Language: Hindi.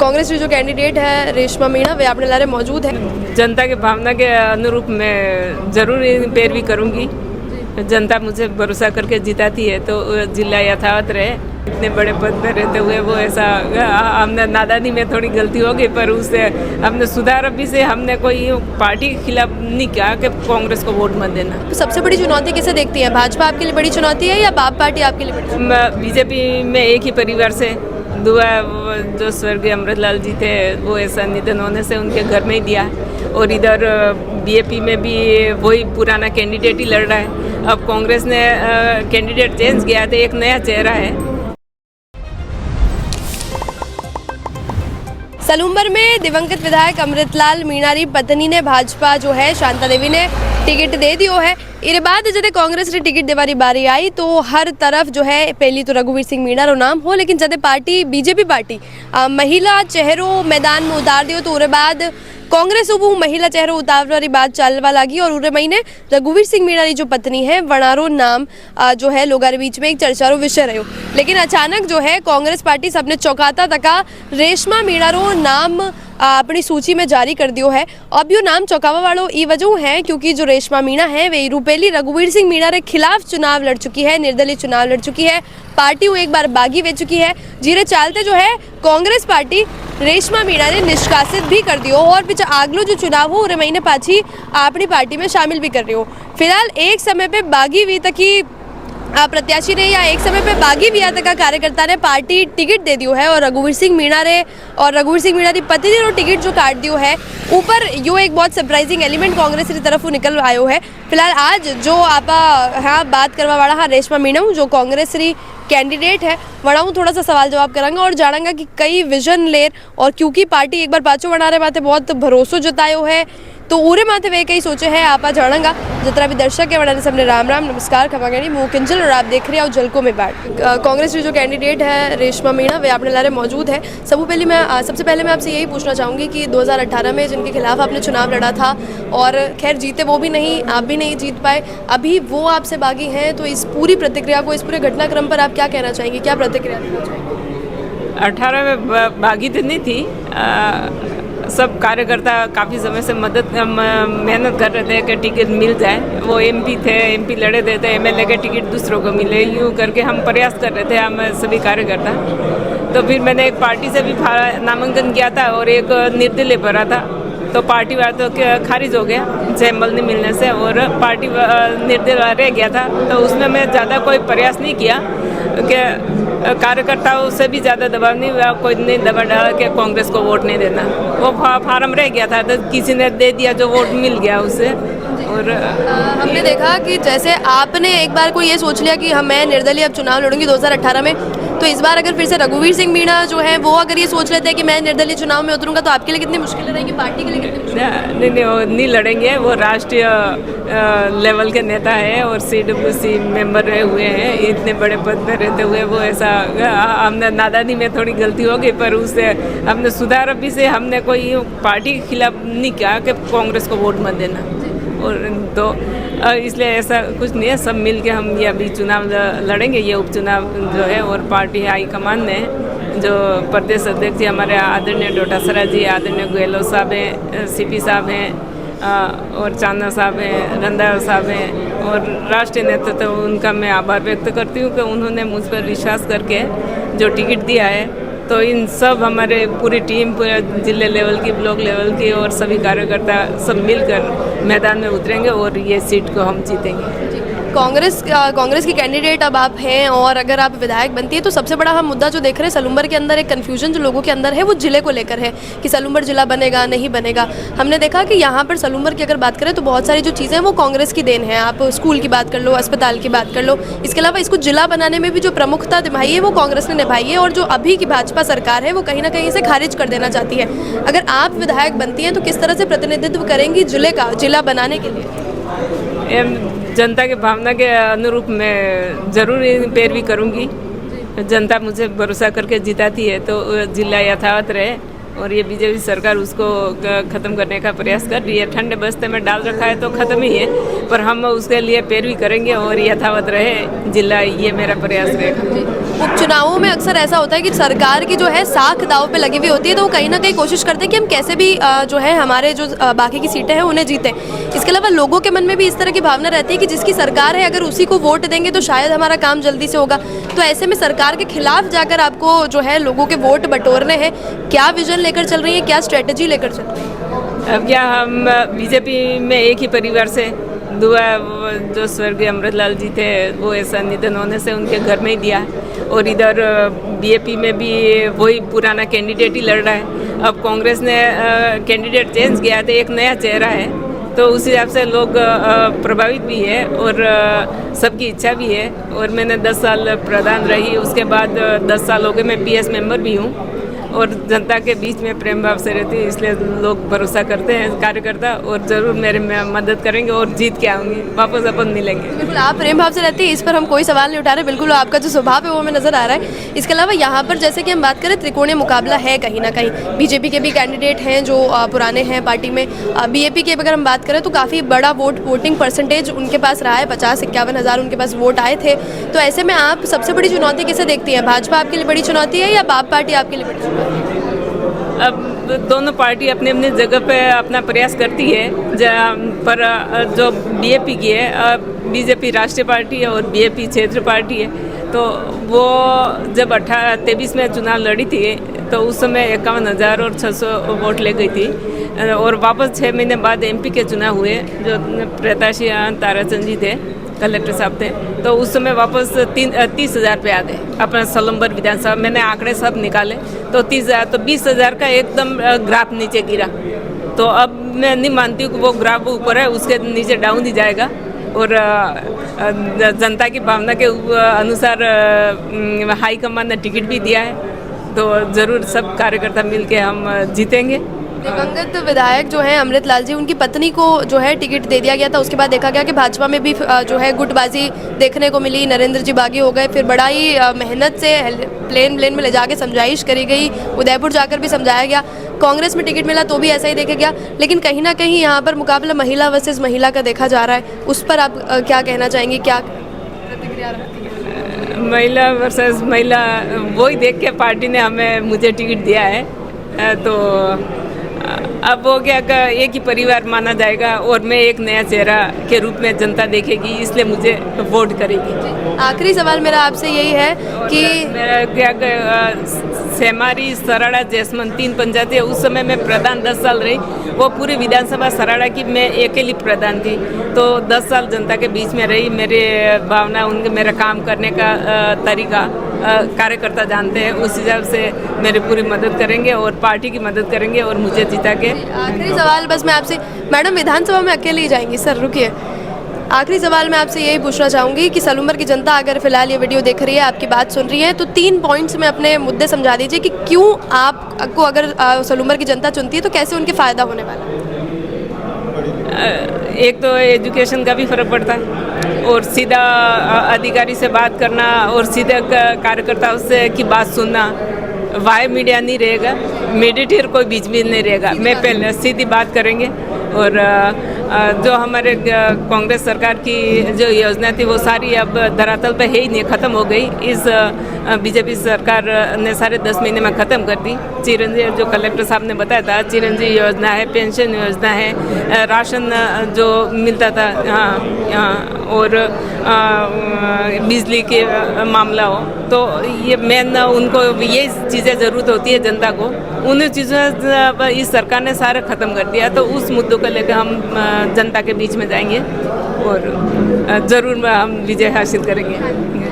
कांग्रेस की जो कैंडिडेट है रेशमा मीणा वे अपने लारे मौजूद है। जनता के भावना के अनुरूप मैं जरूर पैरवी करूंगी। जनता मुझे भरोसा करके जिताती है तो जिला यथावत रहे। इतने बड़े पद पे रहते हुए वो ऐसा हमने नादानी में थोड़ी गलती हो गई, पर उससे हमने सुधार अभी से हमने कोई पार्टी के खिलाफ नहीं कहा कि कांग्रेस को वोट मत देना। तो सबसे बड़ी चुनौती किसे देखती है? भाजपा आपके लिए बड़ी चुनौती है या बाप पार्टी आपके लिए बड़ी? बीजेपी में एक ही परिवार से दुआ जो स्वर्गीय अमृतलाल जी थे वो ऐसा निधन होने से उनके घर में ही दिया, और इधर बीएपी में भी वही पुराना कैंडिडेट ही लड़ रहा है। अब कांग्रेस ने कैंडिडेट चेंज किया तो एक नया चेहरा है। सलूम्बर में दिवंगत विधायक अमृतलाल मीणारी पत्नी ने भाजपा जो है शांता देवी ने टिकट दे दियो है। इरे बाद जब कांग्रेस ने टिकट देवारी बारी आई तो हर तरफ जो है पहली तो रघुवीर सिंह मीणा रो नाम हो, लेकिन जब पार्टी बीजेपी पार्टी महिला चेहरों मैदान में उतार दियो तो उरे बाद कांग्रेस उबू महिला चेहरों उतारवारी बात चलवा लगी और उरे महीने रघुवीर सिंह मीणारी जो पत्नी है वणारो नाम जो है लोगों के बीच में एक चर्चारो विषय रहो। लेकिन अचानक जो है कांग्रेस पार्टी सबने चौंकाता तका रेशमा मीणारो नाम अपनी सूची में जारी कर दियो है। अब यो नाम चौंकावा वालों ई वजह है क्योंकि जो रेशमा मीणा है वे रूपेली रघुवीर सिंह मीणा के खिलाफ चुनाव लड़ चुकी है, निर्दलीय चुनाव लड़ चुकी है। पार्टी वो एक बार बागी वे चुकी है, जीरे चालते जो है कांग्रेस पार्टी रेशमा मीणा ने निष्कासित भी कर दियो और पीछे आगलो जो चुनाव हो उरे महीने पाछी अपनी पार्टी में शामिल भी कर रही हो। फिलहाल एक समय पे बागी वी तक की प्रत्याशी ने या एक समय पे बागी विया तक का कार्यकर्ता ने पार्टी टिकट दे दियो है और रघुवीर सिंह मीणा रे और रघुवीर सिंह मीणा की पत्नी ने टिकट जो काट दियो है ऊपर यो एक बहुत सरप्राइजिंग एलिमेंट कांग्रेस की तरफ निकल आयो है। फिलहाल आज जो आप हाँ बात करवा वाला हाँ रेशमा मीणा जो कांग्रेस री कैंडिडेट है वड़ा हूँ थोड़ा सा सवाल जवाब करांगा और जानांगा कि कई विजन लेर और क्योंकि पार्टी एक बार पाचो बना रहे माते बहुत भरोसो जतायो है तो उरे माथे वे कई सोचे है आप जानांगा। जितना भी दर्शक है वड़ा सबने राम राम नमस्कार खमागणी मुँह किंजल और आप देख रहे हो जलको में बाट। कांग्रेस की जो कैंडिडेट है रेशमा मीणा वे अपने लारे मौजूद है। सबसे पहले मैं आपसे यही पूछना चाहूँगी कि 2018 में जिनके खिलाफ आपने चुनाव लड़ा था और खैर जीते वो भी नहीं, आप भी नहीं जीत पाए, अभी वो आपसे बागी हैं, तो इस पूरी प्रतिक्रिया को, इस पूरे घटनाक्रम पर आप क्या कहना चाहेंगे, क्या प्रतिक्रिया देना चाहेंगे? 18 में बागी तो नहीं थी। सब कार्यकर्ता काफ़ी समय से मेहनत कर रहे थे कि टिकट मिल जाए। वो एमपी थे, एमपी लड़े थे तो एमएलए के टिकट दूसरों को मिले, यूँ करके हम प्रयास कर रहे थे हम सभी कार्यकर्ता। तो फिर मैंने एक पार्टी से भी नामांकन किया था और एक निर्दलीय भरा था, तो पार्टी वाला तो खारिज हो गया सैम्बल नहीं मिलने से और पार्टी निर्दलीय रह गया था। तो उसमें मैं ज़्यादा कोई प्रयास नहीं किया कि कार्यकर्ताओं से भी ज़्यादा दबाव नहीं हुआ, कोई नहीं दबा डाला कि कांग्रेस को वोट नहीं देना। वो फार्म रह गया था तो किसी ने दे दिया जो वोट मिल गया उससे। और हमने देखा कि जैसे आपने एक बार को ये सोच लिया कि मैं निर्दलीय अब चुनाव लड़ूंगी 2018 में, तो इस बार अगर फिर से रघुवीर सिंह मीणा जो है वो अगर ये सोच लेते हैं कि मैं निर्दलीय चुनाव में उतरूंगा तो आपके लिए कितनी मुश्किलें रहेंगी, पार्टी के लिए कितनी मुश्किल? नहीं, वो नहीं लड़ेंगे। वो राष्ट्रीय लेवल के नेता है और CWC मेंबर रहे हुए हैं। इतने बड़े पद पे रहते हुए वो ऐसा हमने नादानी में थोड़ी गलती हो गई, पर उससे हमने सुधार अभी से हमने कोई पार्टी के खिलाफ नहीं कहा कि कांग्रेस को वोट मत देना। और तो इसलिए ऐसा कुछ नहीं है, सब मिल के हम ये अभी चुनाव लड़ेंगे, ये उपचुनाव जो है। और पार्टी हाईकमान ने जो प्रदेश अध्यक्ष जी हमारे आदरणीय डोटासरा जी, आदरणीय गहलोत साहब हैं, CP साहब हैं और चांदा साहब हैं, रंधावा साहब हैं और राष्ट्रीय नेतृत्व तो उनका मैं आभार व्यक्त करती हूँ कि उन्होंने मुझ पर विश्वास करके जो टिकट दिया है। तो इन सब हमारे पूरी टीम, पूरे जिले लेवल की, ब्लॉक लेवल की और सभी कार्यकर्ता सब मिलकर मैदान में उतरेंगे और ये सीट को हम जीतेंगे। कांग्रेस की कैंडिडेट अब आप हैं और अगर आप विधायक बनती है तो सबसे बड़ा हम मुद्दा जो देख रहे हैं सलूम्बर के अंदर एक कन्फ्यूजन जो लोगों के अंदर है वो जिले को लेकर है कि सलूम्बर जिला बनेगा नहीं बनेगा। हमने देखा कि यहाँ पर सलूम्बर की अगर बात करें तो बहुत सारी जो चीज़ें हैं वो कांग्रेस की देन है। आप स्कूल की बात कर लो, अस्पताल की बात कर लो, इसके अलावा इसको जिला बनाने में भी जो प्रमुखता निभाई है वो कांग्रेस ने निभाई है और जो अभी की भाजपा सरकार है वो कहीं ना कहीं इसे खारिज कर देना चाहती है। अगर आप विधायक बनती हैं तो किस तरह से प्रतिनिधित्व करेंगी जिले का, जिला बनाने के लिए? जनता के भावना के अनुरूप मैं जरूर पैरवी करूंगी। जनता मुझे भरोसा करके जिताती है तो जिला यथावत रहे और ये बीजेपी सरकार उसको ख़त्म करने का प्रयास कर रही है। ठंडे बस्ते में डाल रखा है तो ख़त्म ही है, पर हम उसके लिए पैरवी करेंगे और यथावत रहे जिला, ये मेरा प्रयास रहेगा। उपचुनावों में अक्सर ऐसा होता है कि सरकार की जो है साख दाव पे लगी हुई होती है, तो वो कहीं ना कहीं कोशिश करते हैं कि हम कैसे भी जो है हमारे जो बाकी की सीटें हैं उन्हें जीतें। इसके अलावा लोगों के मन में भी इस तरह की भावना रहती है कि जिसकी सरकार है अगर उसी को वोट देंगे तो शायद हमारा काम जल्दी से होगा। तो ऐसे में सरकार के खिलाफ जाकर आपको जो है लोगों के वोट बटोरने हैं, क्या विजन लेकर चल रही है, क्या स्ट्रेटजी लेकर चल रही है? अब क्या हम बीजेपी में एक ही परिवार से दुआ, जो स्वर्गीय अमृतलाल जी थे वो ऐसा निधन होने से उनके घर में ही दिया, और इधर बीएपी में भी वही पुराना कैंडिडेट ही लड़ रहा है। अब कांग्रेस ने कैंडिडेट चेंज किया तो एक नया चेहरा है, तो उस हिसाब से लोग प्रभावित भी है और सबकी इच्छा भी है। और मैंने 10 साल प्रधान रही, उसके बाद 10 साल हो गए मैं पीएस मेंबर भी हूँ, और जनता के बीच में प्रेम भाव से रहती है, इसलिए लोग भरोसा करते हैं कार्यकर्ता, और ज़रूर मेरे में मदद करेंगे और जीत के आऊँगी, वापस अपन मिलेंगे। बिल्कुल, आप प्रेम भाव से रहती है, इस पर हम कोई सवाल नहीं उठा रहे। बिल्कुल आपका जो स्वभाव है वो हमें नजर आ रहा है। इसके अलावा यहाँ पर जैसे कि हम बात करें, त्रिकोणीय मुकाबला है कहीं ना कहीं। बीजेपी के भी कैंडिडेट हैं जो पुराने हैं पार्टी में, बीएपी की अगर हम बात करें तो काफ़ी बड़ा वोटिंग परसेंटेज उनके पास रहा है, 50-51 हज़ार उनके पास वोट आए थे। तो ऐसे में आप सबसे बड़ी चुनौती किसे देखती हैं? भाजपा आपके लिए बड़ी चुनौती है या बाप पार्टी आपके लिए बड़ी चुनौती है? अब दोनों पार्टी अपने अपने जगह पे अपना प्रयास करती है, पर जो बीएपी की है, बीजेपी राष्ट्रीय पार्टी है और बीएपी क्षेत्र पार्टी है, तो वो जब 23 में चुनाव लड़ी थी तो उस समय 51,000 और 600 वोट ले गई थी, और वापस 6 महीने बाद एमपी के चुनाव हुए, जो प्रत्याशी ताराचंद जी थे, कलेक्टर साहब थे, तो उस समय वापस 30,000 पे आ गए अपना सलम्बर विधानसभा। मैंने आंकड़े सब निकाले तो 30,000, तो 20,000 का एकदम ग्राफ नीचे गिरा। तो अब मैं नहीं मानती हूँ कि वो ग्राफ ऊपर है, उसके नीचे डाउन ही जाएगा, और जनता की भावना के अनुसार हाईकमान ने टिकट भी दिया है, तो ज़रूर सब कार्यकर्ता मिल के हम जीतेंगे। दिवंगत विधायक जो है अमृतलाल जी, उनकी पत्नी को जो है टिकट दे दिया गया था। उसके बाद देखा गया कि भाजपा में भी जो है गुटबाजी देखने को मिली, नरेंद्र जी बागी हो गए, फिर बड़ा ही मेहनत से प्लेन में ले जाके समझाइश करी गई, उदयपुर जाकर भी समझाया गया। कांग्रेस में टिकट मिला तो भी ऐसा ही देखा गया, लेकिन कहीं ना कहीं यहाँ पर मुकाबला महिला वर्सेस महिला का देखा जा रहा है। उस पर आप क्या कहना चाहेंगे, क्या प्रतिक्रिया रखती है? महिला वर्सेस महिला वही देख के पार्टी ने मुझे टिकट दिया है, तो अब वो क्या एक ही परिवार माना जाएगा, और मैं एक नया चेहरा के रूप में जनता देखेगी, इसलिए मुझे वोट करेगी। आखिरी सवाल मेरा आपसे यही है कि मेरा क्या सेमारी, सराड़ा, जैसमन 3 पंचायत है। उस समय मैं प्रधान 10 साल रही, वो पूरी विधानसभा सराड़ा की मैं अकेली प्रधान थी, तो 10 साल जनता के बीच में रही। मेरे भावना, उनके मेरा काम करने का तरीका कार्यकर्ता जानते हैं, उस हिसाब से मेरी पूरी मदद करेंगे और पार्टी की मदद करेंगे और मुझे जिता के। आखिरी सवाल बस मैं आपसे, मैडम विधानसभा में अकेले ही जाएंगी? सर रुकिए, आखिरी सवाल मैं आपसे यही पूछना चाहूँगी कि सलूम्बर की जनता अगर फिलहाल ये वीडियो देख रही है, आपकी बात सुन रही है, तो 3 पॉइंट्स में अपने मुद्दे समझा दीजिए कि क्यों आपको अगर सलूम्बर की जनता चुनती है तो कैसे उनके फ़ायदा होने वाला है। एक तो एजुकेशन का भी फर्क पड़ता है, और सीधा अधिकारी से बात करना और सीधे कार्यकर्ताओं से की बात सुनना। वाई मीडिया नहीं रहेगा, मीडिएटर कोई बीच में नहीं रहेगा, मैं पहले सीधी बात करेंगे। और जो हमारे कांग्रेस सरकार की जो योजना थी वो सारी अब धरातल पे है ही नहीं, ख़त्म हो गई। इस बीजेपी सरकार ने सारे 10 महीने में ख़त्म कर दी। चिरंजीवी, जो कलेक्टर साहब ने बताया था, चिरंजीवी योजना है, पेंशन योजना है, राशन जो मिलता था, हाँ, और बिजली के मामला हो, तो ये मेन उनको ये चीज़ें ज़रूरत होती है जनता को, उन चीज़ों इस सरकार ने सारा ख़त्म कर दिया। तो उस मुद्दों को लेकर हम जनता के बीच में जाएंगे और ज़रूर हम विजय हासिल करेंगे।